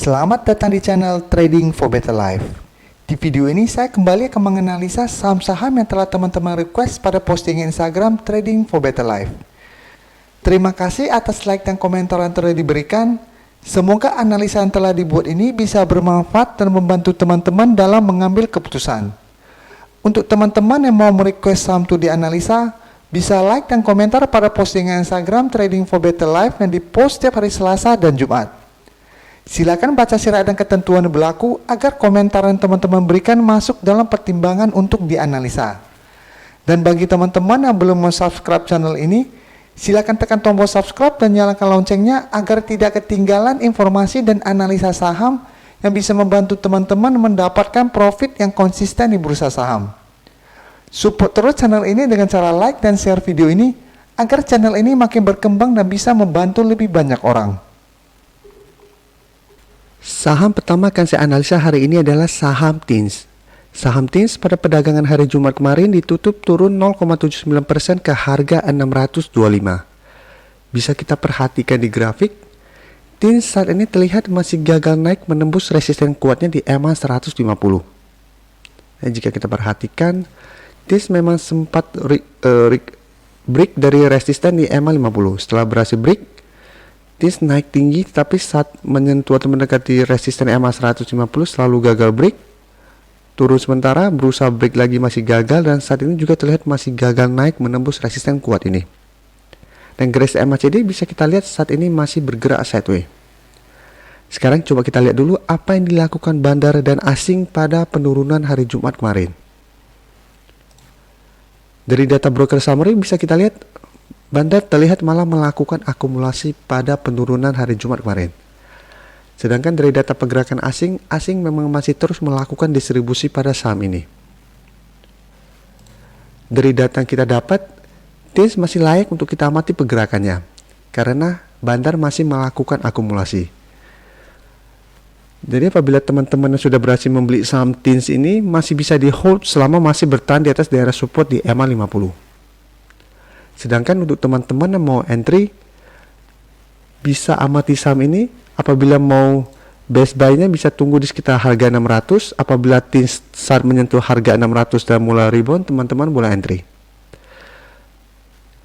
Selamat datang di channel Trading for Better Life. Di video ini saya kembali akan menganalisa saham-saham yang telah teman-teman request pada postingan Instagram Trading for Better Life. Terima kasih atas like dan komentar yang telah diberikan. Semoga analisa yang telah dibuat ini bisa bermanfaat dan membantu teman-teman dalam mengambil keputusan. Untuk teman-teman yang mau merequest saham itu dianalisa, bisa like dan komentar pada postingan Instagram Trading for Better Life yang dipost setiap hari Selasa dan Jumat. Silakan baca syarat dan ketentuan yang berlaku agar komentar yang teman-teman berikan masuk dalam pertimbangan untuk dianalisa. Dan bagi teman-teman yang belum subscribe channel ini, silakan tekan tombol subscribe dan nyalakan loncengnya agar tidak ketinggalan informasi dan analisa saham yang bisa membantu teman-teman mendapatkan profit yang konsisten di bursa saham. Support terus channel ini dengan cara like dan share video ini agar channel ini makin berkembang dan bisa membantu lebih banyak orang. Saham pertama akan saya analisa hari ini adalah saham TINS. Saham TINS pada perdagangan hari Jumat kemarin ditutup turun 0,79% ke harga 625. Bisa kita perhatikan di grafik, TINS saat ini terlihat masih gagal naik menembus resisten kuatnya di EMA 150. Dan jika kita perhatikan, TINS memang sempat break dari resisten di EMA 50. Setelah berhasil break, TINS naik tinggi, tapi saat menyentuh atau mendekati resisten EMA 150 selalu gagal break. Turun sementara, berusaha break lagi masih gagal, dan saat ini juga terlihat masih gagal naik menembus resisten kuat ini. Dan garis MACD bisa kita lihat saat ini masih bergerak sideways. Sekarang coba kita lihat dulu apa yang dilakukan bandar dan asing pada penurunan hari Jumat kemarin. Dari data broker summary bisa kita lihat bandar terlihat malah melakukan akumulasi pada penurunan hari Jumat kemarin. Sedangkan dari data pergerakan asing memang masih terus melakukan distribusi pada saham ini. Dari data yang kita dapat, TINS masih layak untuk kita amati pergerakannya, karena bandar masih melakukan akumulasi. Jadi apabila teman-teman yang sudah berhasil membeli saham TINS ini masih bisa di hold selama masih bertahan di atas daerah support di EMA 50. Sedangkan untuk teman-teman yang mau entry, bisa amati saham ini. Apabila mau best buy-nya bisa tunggu di sekitar harga 600. Apabila TINS saat menyentuh harga 600 dan mulai rebound, teman-teman boleh entry.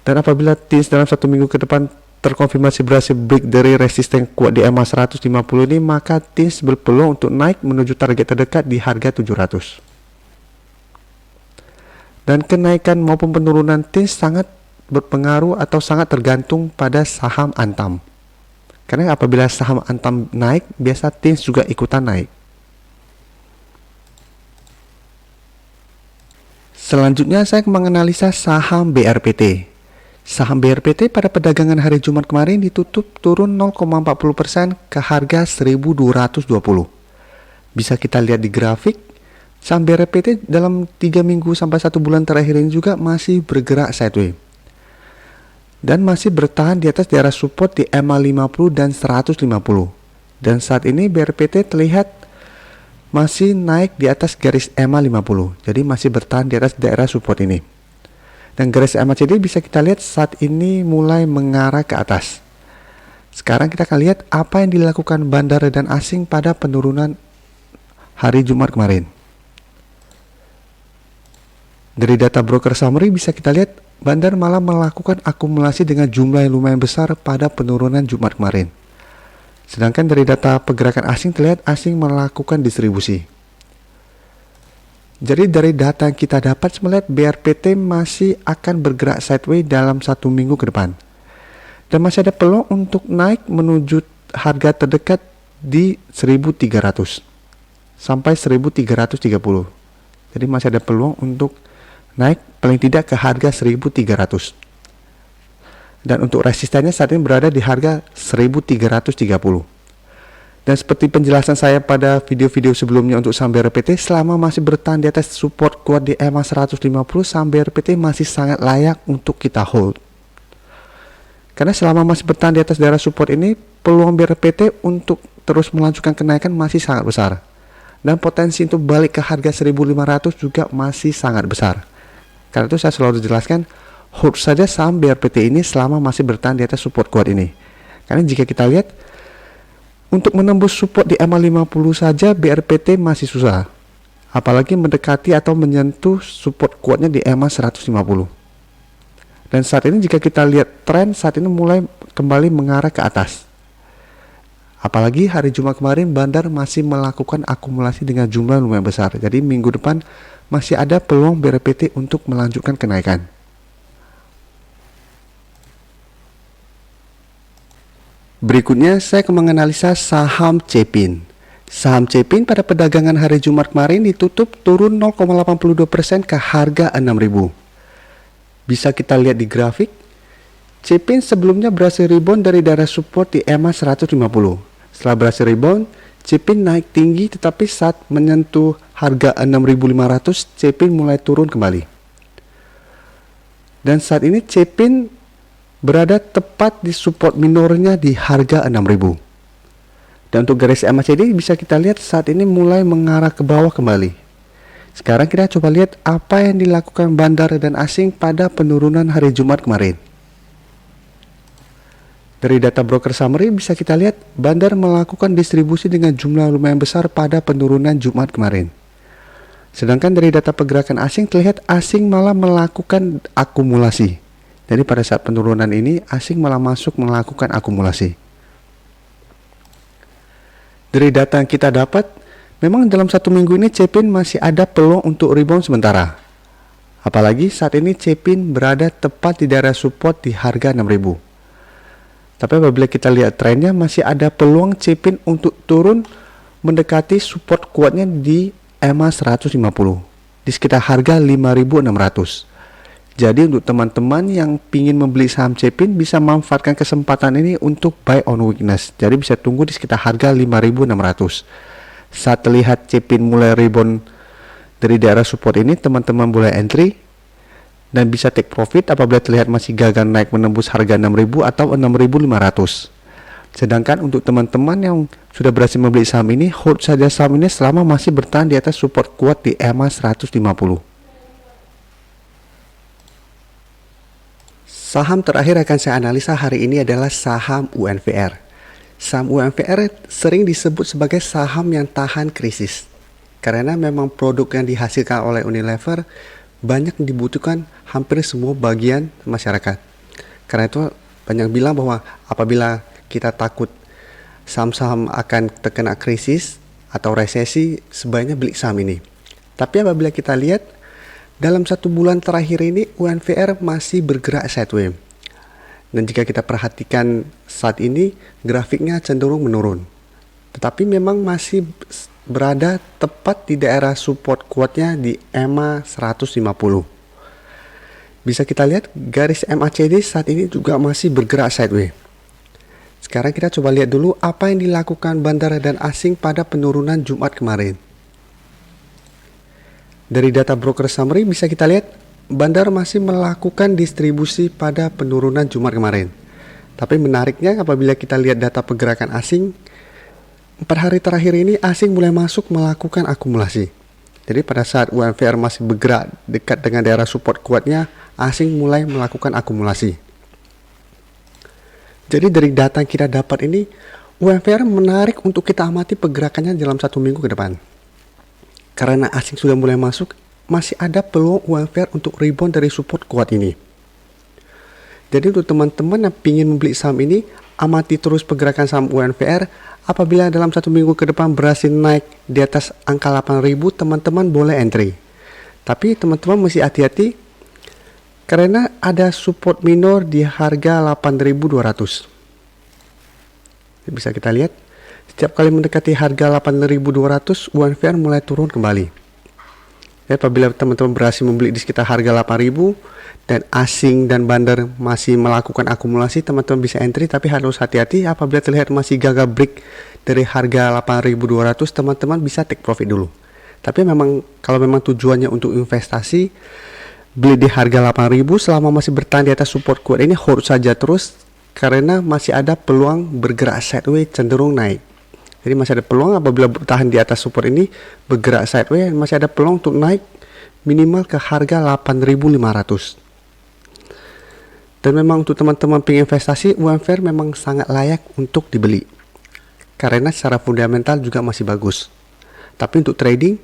Dan apabila TINS dalam 1 minggu ke depan terkonfirmasi berhasil break dari resisten kuat di EMA 150 ini, maka TINS berpeluang untuk naik menuju target terdekat di harga 700. Dan kenaikan maupun penurunan TINS sangat berpengaruh atau sangat tergantung pada saham Antam. Karena apabila saham Antam naik, biasa TINS juga ikutan naik. Selanjutnya saya menganalisa saham BRPT. Saham BRPT pada perdagangan hari Jumat kemarin ditutup turun 0,40% ke harga 1.220. Bisa kita lihat di grafik, saham BRPT dalam 3 minggu sampai 1 bulan terakhir ini juga masih bergerak sideways. Dan masih bertahan di atas daerah support di EMA 50 dan 150. Dan saat ini BRPT terlihat masih naik di atas garis EMA 50. Jadi masih bertahan di atas daerah support ini. Dan garis MACD bisa kita lihat saat ini mulai mengarah ke atas. Sekarang kita akan lihat apa yang dilakukan bandar dan asing pada penurunan hari Jumat kemarin. Dari data broker summary bisa kita lihat bandar malah melakukan akumulasi dengan jumlah yang lumayan besar pada penurunan Jumat kemarin. Sedangkan dari data pergerakan asing terlihat asing melakukan distribusi. Jadi dari data yang kita dapat melihat BRPT masih akan bergerak sideways dalam 1 minggu ke depan. Dan masih ada peluang untuk naik menuju harga terdekat di 1.300 sampai 1.330. Jadi masih ada peluang untuk naik paling tidak ke harga 1.300. Dan untuk resistennya saat ini berada di harga 1.330. Dan seperti penjelasan saya pada video-video sebelumnya untuk saham BRPT, selama masih bertahan di atas support kuat di EMA 150, saham BRPT masih sangat layak untuk kita hold. Karena selama masih bertahan di atas daerah support ini, peluang BRPT untuk terus melanjutkan kenaikan masih sangat besar. Dan potensi untuk balik ke harga 1.500 juga masih sangat besar. Karena itu saya selalu jelaskan, hold saja saham BRPT ini selama masih bertahan di atas support kuat ini. Karena jika kita lihat, Untuk menembus support di EMA 50 saja BRPT masih susah, apalagi mendekati atau menyentuh support kuatnya di EMA 150. Dan saat ini jika kita lihat tren saat ini mulai kembali mengarah ke atas. Apalagi hari Jumat kemarin Bandar masih melakukan akumulasi dengan jumlah lumayan besar. Jadi minggu depan masih ada peluang BRPT untuk melanjutkan kenaikan. Berikutnya saya akan menganalisa saham Cepin. Saham Cepin pada perdagangan hari Jumat kemarin ditutup turun 0,82% ke harga 6.000. Bisa kita lihat di grafik, Cepin sebelumnya berhasil rebound dari daerah support di EMA 150. Setelah berhasil rebound, Cepin naik tinggi tetapi saat menyentuh harga 6.500, Cepin mulai turun kembali. Dan saat ini Cepin berada tepat di support minornya di harga 6.000. Dan untuk garis MACD bisa kita lihat saat ini mulai mengarah ke bawah kembali. Sekarang kita coba lihat apa yang dilakukan Bandar dan asing pada penurunan hari Jumat kemarin. Dari data broker summary bisa kita lihat Bandar melakukan distribusi dengan jumlah lumayan besar pada penurunan Jumat kemarin. Sedangkan dari data pergerakan asing terlihat asing malah melakukan akumulasi. Jadi pada saat penurunan ini asing malah masuk melakukan akumulasi. Dari data yang kita dapat, memang dalam satu minggu ini Cepin masih ada peluang untuk rebound sementara. Apalagi saat ini Cepin berada tepat di daerah support di harga 6.000. Tapi apabila kita lihat trennya masih ada peluang Cepin untuk turun mendekati support kuatnya di EMA 150 di sekitar harga 5.600. Jadi untuk teman-teman yang ingin membeli saham Cepin bisa manfaatkan kesempatan ini untuk buy on weakness. Jadi bisa tunggu di sekitar harga 5.600. Saat terlihat Cepin mulai rebound dari daerah support ini, teman-teman boleh entry dan bisa take profit apabila terlihat masih gagal naik menembus harga 6.000 atau 6.500. Sedangkan untuk teman-teman yang sudah berhasil membeli saham ini, hold saja saham ini selama masih bertahan di atas support kuat di EMA 150. Saham terakhir akan saya analisa hari ini adalah saham UNVR. Saham UNVR sering disebut sebagai saham yang tahan krisis. Karena memang produk yang dihasilkan oleh Unilever banyak dibutuhkan hampir semua bagian masyarakat. Karena itu banyak bilang bahwa apabila kita takut saham-saham akan terkena krisis atau resesi, sebaiknya beli saham ini. Tapi apabila kita lihat dalam satu bulan terakhir ini UNVR masih bergerak sideways. Dan jika kita perhatikan saat ini grafiknya cenderung menurun. Tetapi memang masih berada tepat di daerah support kuatnya di EMA 150. Bisa kita lihat garis MACD saat ini juga masih bergerak sideways. Sekarang kita coba lihat dulu apa yang dilakukan Bandar dan asing pada penurunan Jumat kemarin. Dari data broker summary bisa kita lihat Bandar masih melakukan distribusi pada penurunan Jumat kemarin. Tapi menariknya apabila kita lihat data pergerakan asing, 4 hari terakhir ini asing mulai masuk melakukan akumulasi. Jadi pada saat UNVR masih bergerak dekat dengan daerah support kuatnya, asing mulai melakukan akumulasi. Jadi dari data yang kita dapat ini, UNVR menarik untuk kita amati pergerakannya dalam 1 minggu ke depan. Karena asing sudah mulai masuk, masih ada peluang UNVR untuk rebound dari support kuat ini. Jadi untuk teman-teman yang ingin membeli saham ini, amati terus pergerakan saham UNVR. Apabila dalam 1 minggu ke depan berhasil naik di atas angka 8.000, teman-teman boleh entry. Tapi teman-teman mesti hati-hati karena ada support minor di harga 8.200. Bisa kita lihat setiap kali mendekati harga 8.200, UNVR mulai turun kembali. Ya, apabila teman-teman berhasil membeli di sekitar harga 8.000 dan asing dan Bandar masih melakukan akumulasi, teman-teman bisa entry, tapi harus hati-hati apabila terlihat masih gagal break dari harga 8.200, teman-teman bisa take profit dulu. Tapi memang kalau memang tujuannya untuk investasi, beli di harga 8.000 selama masih bertahan di atas support kuat ini, hold saja terus karena masih ada peluang bergerak sideways cenderung naik. Jadi masih ada peluang apabila bertahan di atas support ini bergerak sideways, masih ada peluang untuk naik minimal ke harga 8.500. Dan memang untuk teman-teman pengen investasi, UNVR memang sangat layak untuk dibeli. karena secara fundamental juga masih bagus. Tapi untuk trading,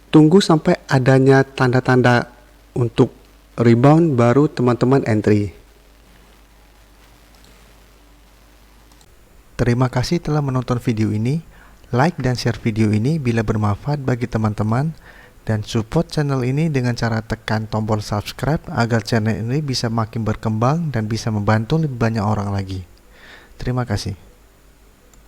tunggu sampai adanya tanda-tanda untuk rebound baru teman-teman entry. Terima kasih telah menonton video ini. Like dan share video ini bila bermanfaat bagi teman-teman, dan support channel ini dengan cara tekan tombol subscribe agar channel ini bisa makin berkembang dan bisa membantu lebih banyak orang lagi. Terima kasih.